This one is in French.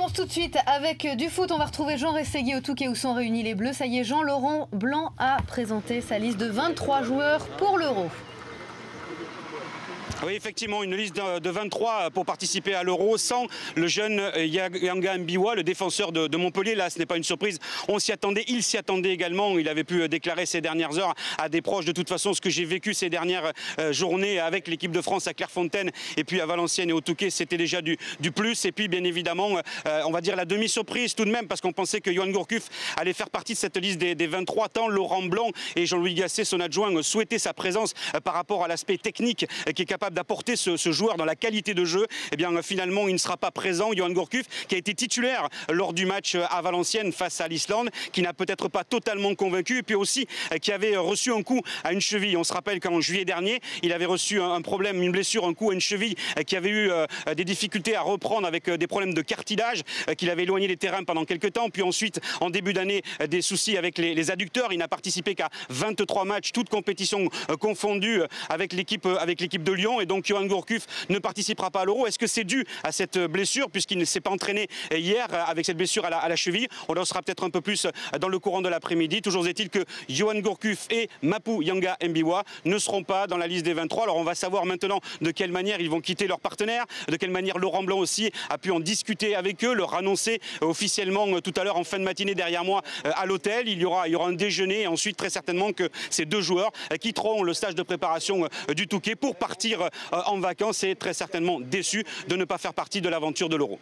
commence tout de suite avec du foot. On va retrouver Jean Rességuier au Touquet où sont réunis les Bleus. Ça y est, Jean-Laurent Blanc a présenté sa liste de 23 joueurs pour l'Euro. Oui, effectivement, une liste de 23 pour participer à l'Euro sans le jeune Yanga Mbiwa, le défenseur de Montpellier. Là, ce n'est pas une surprise. On s'y attendait, il s'y attendait également. Il avait pu déclarer ces dernières heures à des proches. De toute façon, ce que j'ai vécu ces dernières journées avec l'équipe de France à Clairefontaine et puis à Valenciennes et au Touquet, c'était déjà du plus. Et puis, bien évidemment, on va dire la demi-surprise tout de même, parce qu'on pensait que Yohan Gourcuff allait faire partie de cette liste des 23. Tant Laurent Blanc et Jean-Louis Gasset, son adjoint, souhaitaient sa présence par rapport à l'aspect technique qui est capable d'apporter ce joueur dans la qualité de jeu. Et bien finalement il ne sera pas présent. Yohan Gourcuff, qui a été titulaire lors du match à Valenciennes face à l'Islande, qui n'a peut-être pas totalement convaincu, et puis aussi qui avait reçu un coup à une cheville. On se rappelle qu'en juillet dernier il avait reçu un problème, une blessure, un coup à une cheville, qui avait eu des difficultés à reprendre avec des problèmes de cartilage, qu'il avait éloigné des terrains pendant quelques temps, puis ensuite en début d'année des soucis avec les adducteurs. Il n'a participé qu'à 23 matchs, toutes compétitions confondues avec l'équipe de Lyon, et donc Yohan Gourcuff ne participera pas à l'Euro. Est-ce que c'est dû à cette blessure, puisqu'il ne s'est pas entraîné hier avec cette blessure à la cheville? On en saura peut-être un peu plus dans le courant de l'après-midi. Toujours est-il que Yohan Gourcuff et Mapou Yanga Mbiwa ne seront pas dans la liste des 23. Alors on va savoir maintenant de quelle manière ils vont quitter leur partenaire, de quelle manière Laurent Blanc aussi a pu en discuter avec eux, leur annoncer officiellement tout à l'heure en fin de matinée derrière moi à l'hôtel. Il y aura un déjeuner, et ensuite très certainement que ces deux joueurs quitteront le stage de préparation du Touquet pour partir en vacances, et très certainement déçus de ne pas faire partie de l'aventure de l'Euro.